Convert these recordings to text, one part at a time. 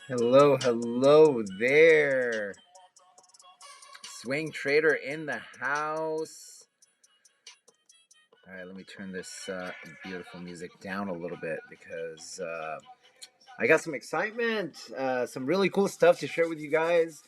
Hello there. Swing Trader in the house. All right, let me turn this beautiful music down a little bit because I got some excitement, some really cool stuff to share with you guys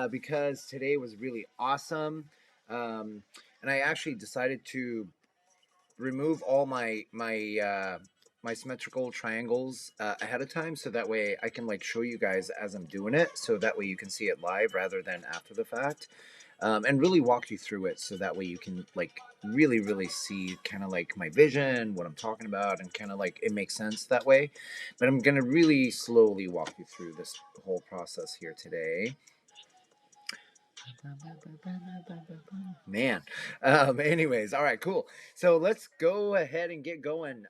because today was really awesome. And I actually decided to remove all my symmetrical triangles ahead of time, so that way I can like show you guys as I'm doing it, so that way you can see it live rather than after the fact, and really walk you through it, so that way you can like really see kind of like my vision, what I'm talking about, and kind of like it makes sense that way. But I'm gonna really slowly walk you through this whole process here today. Man. Anyways, all right, cool. So let's go ahead and get going.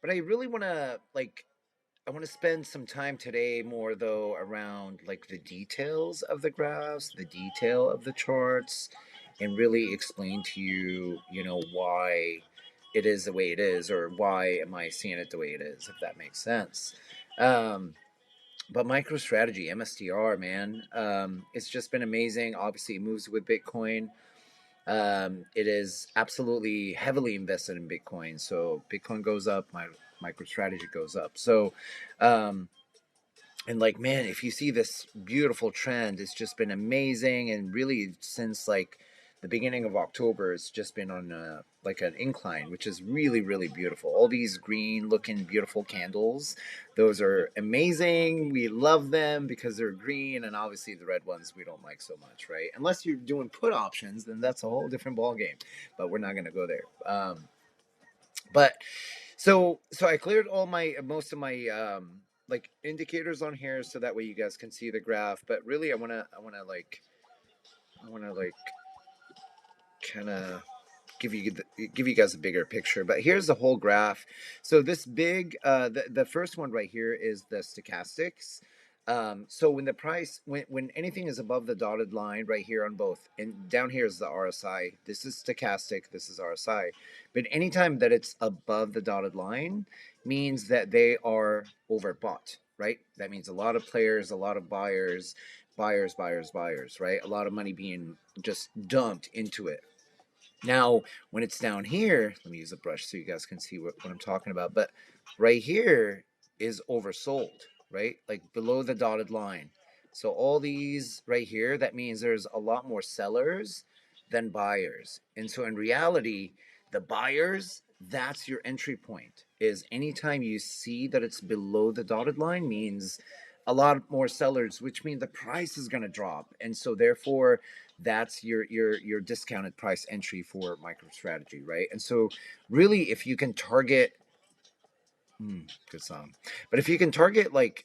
But I really want to I want to spend some time today more though around like the details of the graphs, the detail of the charts, and really explain to you, why it is the way it is, or why am I seeing it the way it is, if that makes sense. But MicroStrategy, MSTR, man, it's just been amazing. Obviously, it moves with Bitcoin. It is absolutely heavily invested in Bitcoin. So Bitcoin goes up, my MicroStrategy goes up. So, and like, man, if you see this beautiful trend, it's just been amazing. And really, since like the beginning of October, it's just been on like an incline, which is really beautiful. All these green looking beautiful candles, those are amazing. We love them because they're green, and obviously the red ones we don't like so much, right? Unless you're doing put options, then that's a whole different ball game. But we're not going to go there. But so I cleared all my most of my like indicators on here, so that way you guys can see the graph. But really, I wanna like kind of give you guys a bigger picture. But here's the whole graph. So this big the first one right here is the stochastics. So when the price, when anything is above the dotted line right here on both, and down here is the RSI, this is stochastic, this is RSI, but anytime that it's above the dotted line means that they are overbought, right? That means a lot of players, a lot of buyers, right? A lot of money being just dumped into it. Now, when it's down here, let me use a brush so you guys can see what I'm talking about. But right here is oversold, right? Like below the dotted line. So all these right here, that means there's a lot more sellers than buyers. And so in reality, the buyers, that's your entry point. Is anytime you see that it's below the dotted line means a lot more sellers, which means the price is going to drop. And so therefore, that's your discounted price entry for MicroStrategy, right? And so really, if you can target good song, but if you can target like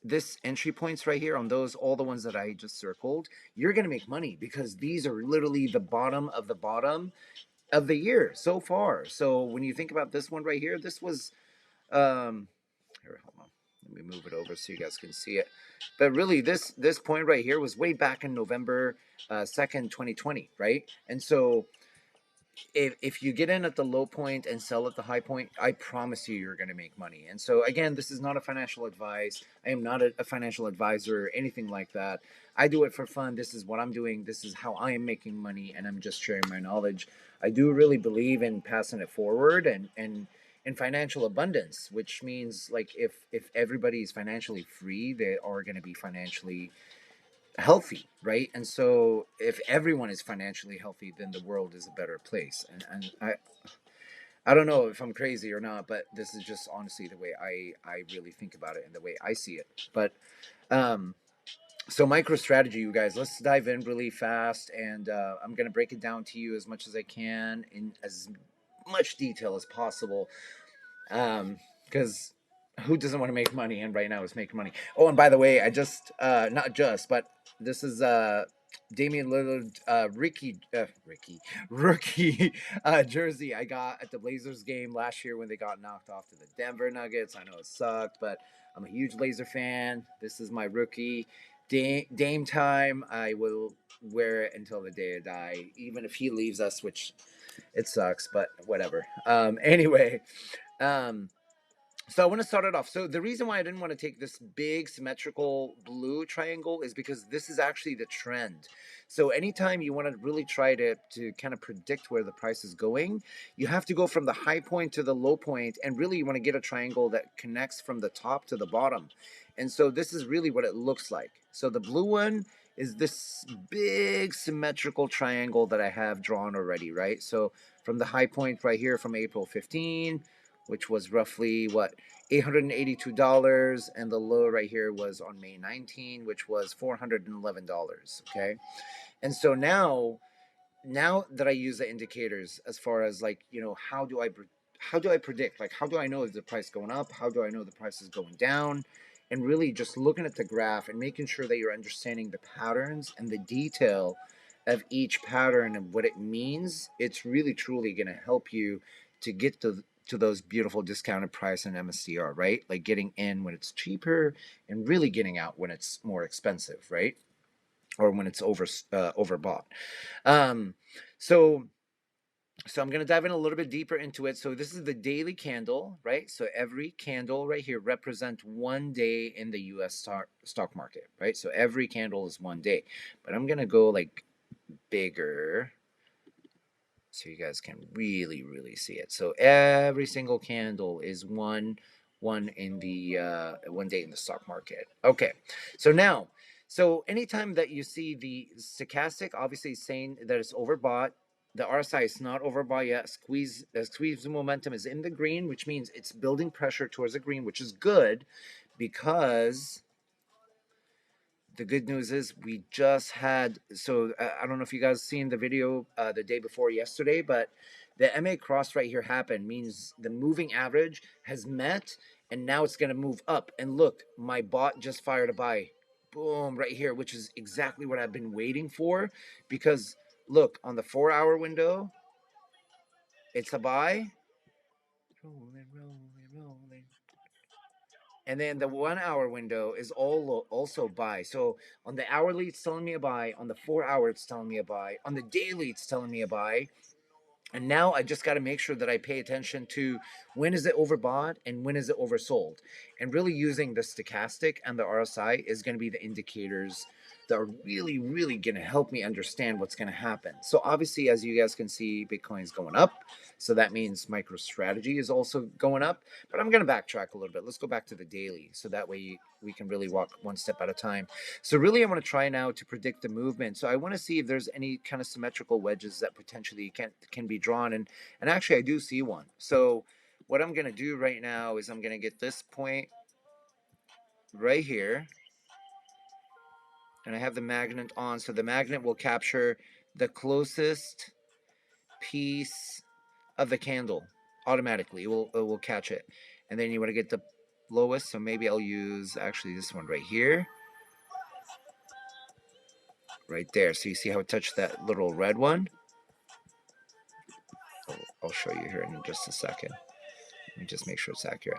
this entry points right here on those, all the ones that I just circled, you're going to make money, because these are literally the bottom of the bottom of the year so far. So when you think about this one right here, this was here, hold on, let me move it over so you guys can see it. But really, this point right here was way back in November 2nd, 2020, right? And so if you get in at the low point and sell at the high point, I promise you're going to make money. And so again, this is not a financial advice. I am not a financial advisor or anything like that. I do it for fun. This is what I'm doing. This is how I am making money, and I'm just sharing my knowledge. I do really believe in passing it forward, and in financial abundance, which means like if everybody is financially free, they are going to be financially healthy, right? And so if everyone is financially healthy, then the world is a better place. And I don't know if I'm crazy or not, but this is just honestly the way I really think about it and the way I see it. But so MicroStrategy, you guys, let's dive in really fast, and I'm going to break it down to you as much as I can in as much detail as possible, because who doesn't want to make money? And right now is making money. Oh, and by the way, I just not just, but this is Damian Lillard, rookie jersey I got at the Blazers game last year when they got knocked off to the Denver Nuggets. I know it sucked, but I'm a huge Blazer fan. This is my rookie Dame time. I will wear it until the day I die, even if he leaves us, which it sucks, but whatever. Anyway, um, so I want to start it off. So the reason why I didn't want to take this big symmetrical blue triangle is because this is actually the trend. So anytime you want to really try to kind of predict where the price is going, you have to go from the high point to the low point, and really you want to get a triangle that connects from the top to the bottom. And so this is really what it looks like. So the blue one is this big symmetrical triangle that I have drawn already, right? So from the high point right here from April 15, which was roughly what, $882, and the low right here was on May 19, which was $411. Okay, and so now that I use the indicators, as far as like, how do I predict, like how do I know if the price going up, how do I know the price is going down, and really just looking at the graph and making sure that you're understanding the patterns and the detail of each pattern and what it means. It's really truly going to help you to get to those beautiful discounted price in MSTR, right? Like getting in when it's cheaper and really getting out when it's more expensive, right? Or when it's overbought. Um, so I'm going to dive in a little bit deeper into it. So this is the daily candle, right? So every candle right here represents one day in the US stock market, right? So every candle is one day. But I'm going to go like bigger so you guys can really see it. So every single candle is one in the 1 day in the stock market. Okay, so anytime that you see the stochastic, obviously saying that it's overbought. The RSI is not overbought yet. The squeeze momentum is in the green, which means it's building pressure towards the green, which is good, because the good news is we just had, so I don't know if you guys seen the video the day before yesterday, but the MA cross right here happened, means the moving average has met, and now it's going to move up. And look, my bot just fired a buy, boom, right here, which is exactly what I've been waiting for. Because look, on the 4-hour window, it's a buy, rolling. And then the 1-hour window is also buy. So on the hourly, it's telling me a buy. On the 4-hour, it's telling me a buy. On the daily, it's telling me a buy. And now I just got to make sure that I pay attention to when is it overbought and when is it oversold. And really using the stochastic and the RSI is going to be the indicators that are really going to help me understand what's going to happen. So obviously, as you guys can see, Bitcoin's going up. So that means MicroStrategy is also going up. But I'm going to backtrack a little bit. Let's go back to the daily. So that way we can really walk one step at a time. So really, I want to try now to predict the movement. So I want to see if there's any kind of symmetrical wedges that potentially can be drawn. And actually, I do see one. So what I'm going to do right now is I'm going to get this point right here. And I have the magnet on. So the magnet will capture the closest piece of the candle automatically. It will catch it. And then you want to get the lowest. So maybe I'll use actually this one right here. Right there. So you see how it touched that little red one? I'll show you here in just a second. Let me just make sure it's accurate.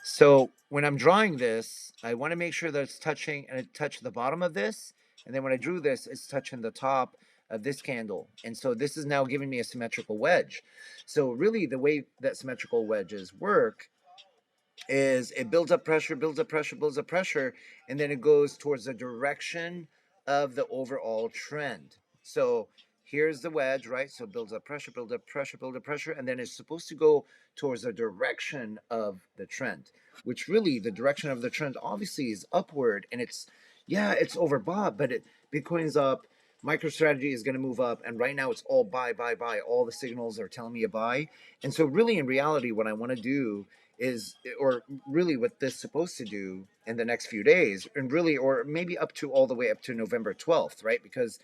So when I'm drawing this, I want to make sure that it's touching, and it touched the bottom of this. And then when I drew this, it's touching the top of this candle. And so this is now giving me a symmetrical wedge. So really the way that symmetrical wedges work is it builds up pressure, builds up pressure, builds up pressure, and then it goes towards the direction of the overall trend. So here's the wedge, right? So it builds up pressure, build up pressure, build up pressure, and then it's supposed to go towards the direction of the trend, which really the direction of the trend obviously is upward. And it's overbought, but Bitcoin's up. MicroStrategy is going to move up, and right now it's all buy. All the signals are telling me a buy. And so really in reality, what I want to do is, or really what this is supposed to do in the next few days, and really, or maybe up to all the way up to November 12th, right? Because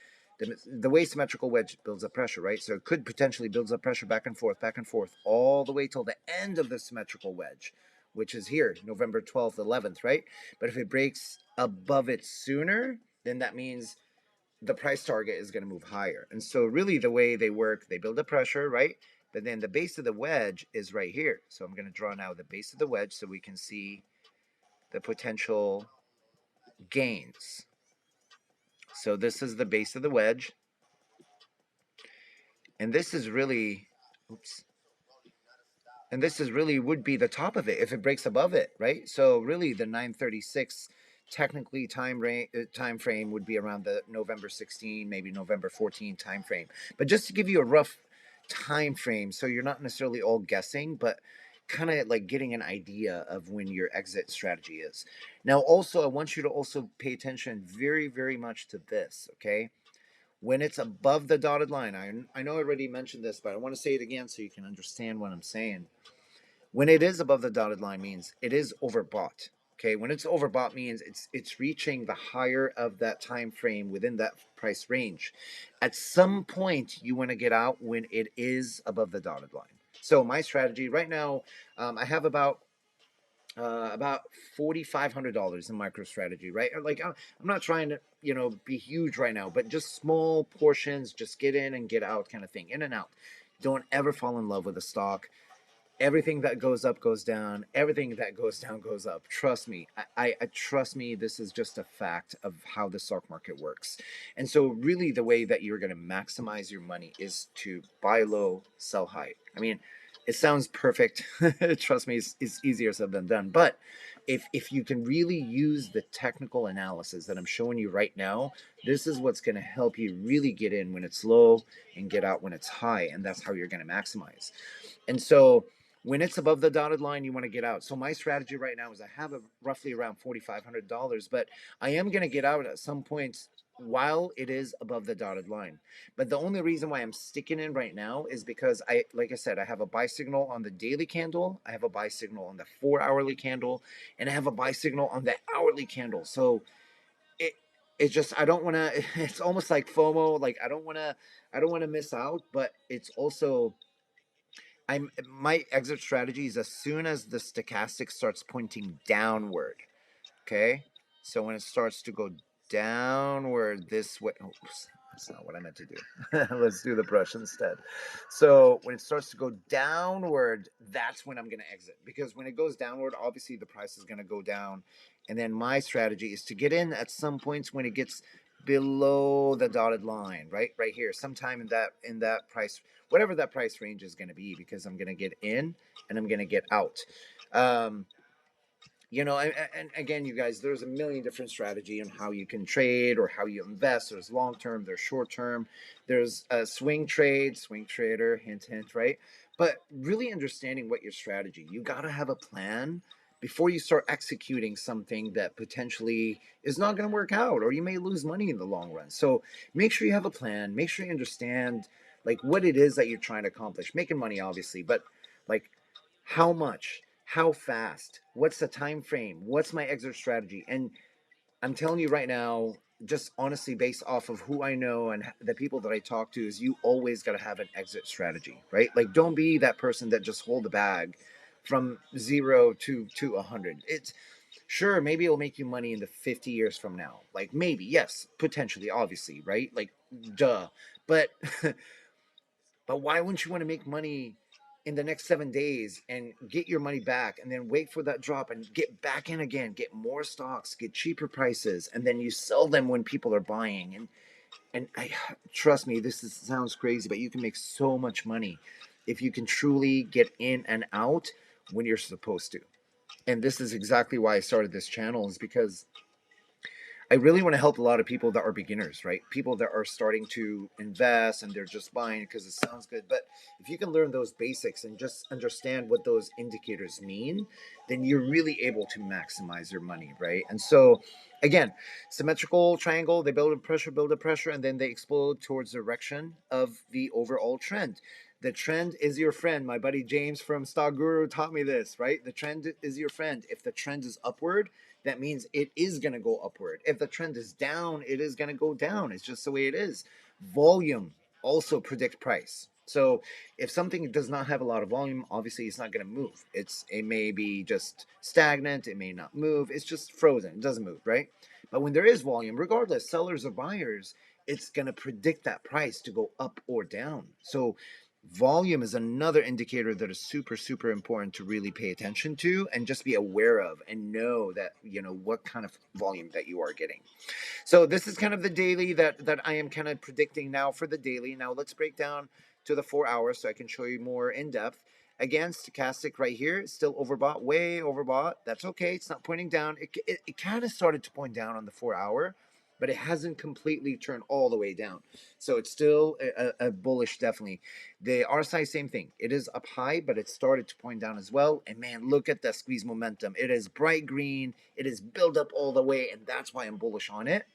the way symmetrical wedge builds up pressure, right? So it could potentially build up pressure back and forth, all the way till the end of the symmetrical wedge, which is here, November 12th, 11th, right? But if it breaks above it sooner, then that means the price target is going to move higher. And so really the way they work, they build a pressure, right? But then the base of the wedge is right here. So I'm going to draw now the base of the wedge so we can see the potential gains. So this is the base of the wedge. And this is really, oops. And this is really would be the top of it if it breaks above it, right? So really the 936 technically time frame would be around the November 16, maybe November 14 time frame. But just to give you a rough time frame, so you're not necessarily all guessing, but kind of like getting an idea of when your exit strategy is. Now, also, I want you to also pay attention very, very much to this, okay? When it's above the dotted line, I know I already mentioned this, but I want to say it again so you can understand what I'm saying. When it is above the dotted line means it is overbought. Okay, when it's overbought means it's reaching the higher of that time frame within that price range. At some point, you want to get out when it is above the dotted line. So my strategy right now, I have about $4,500 in MicroStrategy, right? Like I'm not trying to be huge right now, but just small portions, just get in and get out kind of thing, in and out. Don't ever fall in love with a stock. Everything that goes up goes down. Everything that goes down goes up. Trust me. I trust me. This is just a fact of how the stock market works. And so, really, the way that you're going to maximize your money is to buy low, sell high. I mean, it sounds perfect. Trust me, it's easier said than done. But if you can really use the technical analysis that I'm showing you right now, this is what's going to help you really get in when it's low and get out when it's high, and that's how you're going to maximize. And so when it's above the dotted line, you want to get out. So my strategy right now is I have roughly around $4,500, but I am going to get out at some points while it is above the dotted line. But the only reason why I'm sticking in right now is because like I said, I have a buy signal on the daily candle, I have a buy signal on the 4-hourly candle, and I have a buy signal on the hourly candle. So it it's just I don't want to. It's almost like FOMO. Like I don't want to miss out, but it's also my exit strategy is as soon as the stochastic starts pointing downward. Okay, so when it starts to go downward this way, oops, that's not what I meant to do. Let's do the brush instead. So when it starts to go downward, that's when I'm going to exit, because when it goes downward, obviously the price is going to go down, and then my strategy is to get in at some points when it gets below the dotted line, right here, sometime in that price, whatever that price range is going to be, because I'm going to get in and I'm going to get out. um and again, you guys, there's a million different strategy on how you can trade or how you invest. There's long term, there's short term, there's a swing trade, swing trader, hint hint, right? But really understanding what your strategy, you got to have a plan before you start executing something that potentially is not going to work out, or you may lose money in the long run. So make sure you have a plan, make sure you understand like what it is that you're trying to accomplish. Making money, obviously, but like how much, how fast, what's the time frame, what's my exit strategy. And I'm telling you right now, just honestly based off of who I know and the people that I talk to, is you always got to have an exit strategy, right? Like don't be that person that just hold the bag from 0 to 100. It's sure, maybe it'll make you money in the 50 years from now, like maybe, yes, potentially, obviously, right? Like duh. But but why wouldn't you want to make money in the next 7 days and get your money back, and then wait for that drop and get back in again, get more stocks, get cheaper prices, and then you sell them when people are buying? And I trust me, sounds crazy, but you can make so much money if you can truly get in and out when you're supposed to. And this is exactly why I started this channel, is because I really want to help a lot of people that are beginners, right? People that are starting to invest and they're just buying because it sounds good. But if you can learn those basics and just understand what those indicators mean, then you're really able to maximize your money, right? And so, again, symmetrical triangle, they build a pressure, and then they explode towards the direction of the overall trend. The trend is your friend. My buddy James from Stock Guru taught me this, right? The trend is your friend. If the trend is upward, that means it is going to go upward. If the trend is down, it is going to go down. It's just the way it is. Volume also predict price. So if something does not have a lot of volume, obviously it's not going to move. It may be just stagnant. It may not move. It's just frozen. It doesn't move, right? But when there is volume, regardless, sellers or buyers, it's going to predict that price to go up or down. So volume is another indicator that is super, super important to really pay attention to and just be aware of, and know that, you know, what kind of volume that you are getting. So this is kind of the daily that I am kind of predicting now for the daily. Now let's break down to the 4 hours so I can show you more in depth. Again, stochastic right here, still overbought, way overbought. That's okay. It's not pointing down. It kind of started to point down on the 4 hour, but it hasn't completely turned all the way down. So it's still a bullish, definitely. The RSI, same thing. It is up high, but it started to point down as well. And man, look at that squeeze momentum. It is bright green. It is built up all the way, and that's why I'm bullish on it.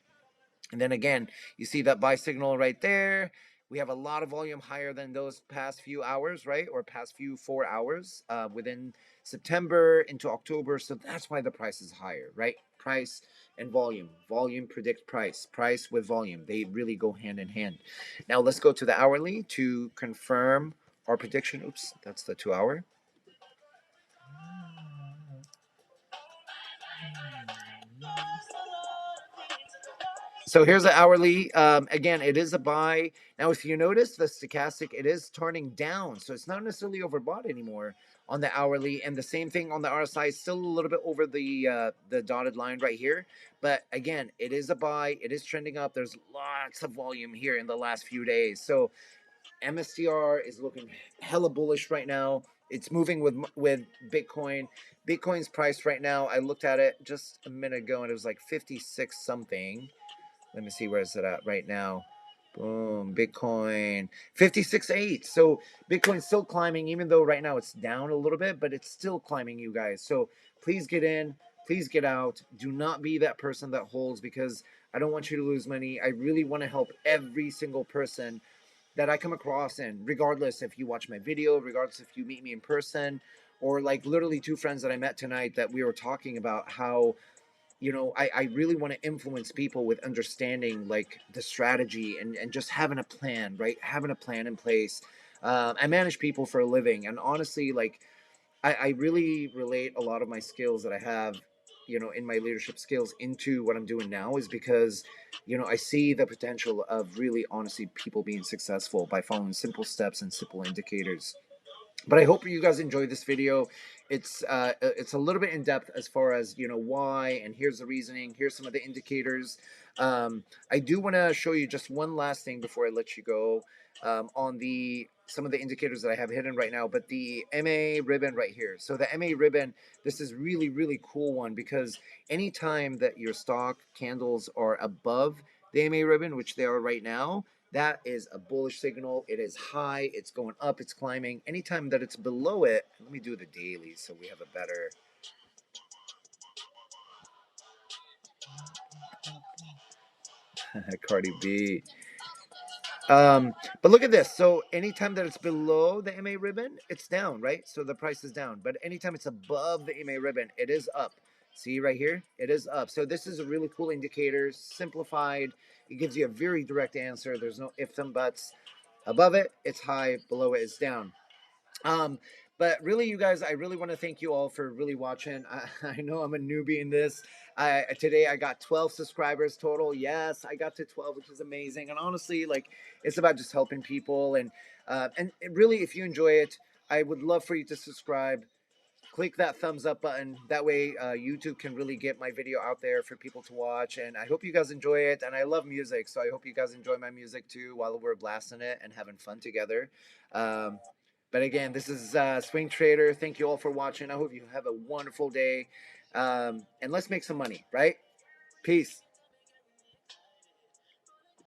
And then again, you see that buy signal right there. We have a lot of volume higher than those past few hours, right? Or past few 4 hours within September into October. So that's why the price is higher, right? Price and volume. Volume predicts price. Price with volume. They really go hand in hand. Now let's go to the hourly to confirm our prediction. Oops, that's the 2 hour. So here's the hourly. Again, it is a buy. Now, if you notice the stochastic, it is turning down. So it's not necessarily overbought anymore on the hourly. And the same thing on the RSI, still a little bit over the dotted line right here. But again, it is a buy. It is trending up. There's lots of volume here in the last few days. So MSTR is looking hella bullish right now. It's moving with Bitcoin. Bitcoin's price right now, I looked at it just a minute ago and it was like 56 something. Let me see, where is it at right now? Boom, Bitcoin 56.8. So Bitcoin's still climbing, even though right now it's down a little bit, but it's still climbing, you guys. So please get in, please get out. Do not be that person that holds, because I don't want you to lose money. I really want to help every single person that I come across, and regardless if you watch my video, regardless if you meet me in person, or like literally 2 friends that I met tonight that we were talking about how, you know, I really want to influence people with understanding like the strategy and just having a plan, right? Having a plan in place. I manage people for a living, and honestly, like I really relate a lot of my skills that I have, you know, in my leadership skills into what I'm doing now, is because, you know, I see the potential of really honestly people being successful by following simple steps and simple indicators. But I hope you guys enjoyed this video. It's a little bit in depth as far as, you know, why, and here's the reasoning. Here's some of the indicators. I do want to show you just one last thing before I let you go, on the some of the indicators that I have hidden right now. But the MA ribbon right here. So the MA ribbon, this is really, really cool one, because anytime that your stock candles are above the MA ribbon, which they are right now, that is a bullish signal. It is high. It's going up. It's climbing. Anytime that it's below it, let me do the daily so we have a better. Cardi B. But look at this. So anytime that it's below the MA ribbon, it's down, right? So the price is down. But anytime it's above the MA ribbon, it is up. See right here? It is up. So this is a really cool indicator, simplified. It gives you a very direct answer. There's no ifs and buts. Above it, it's high. Below it, it's down. Um, but really, you guys, I really want to thank you all for really watching. I know I'm a newbie in this. Today I got 12 subscribers total. Yes, I got to 12, which is amazing. And honestly, like, it's about just helping people. And really, if you enjoy it, I would love for you to subscribe. Click that thumbs up button. That way, YouTube can really get my video out there for people to watch. And I hope you guys enjoy it. And I love music, so I hope you guys enjoy my music too while we're blasting it and having fun together. Um, but again, this is Swing Trader. Thank you all for watching. I hope you have a wonderful day. And let's make some money, right? Peace.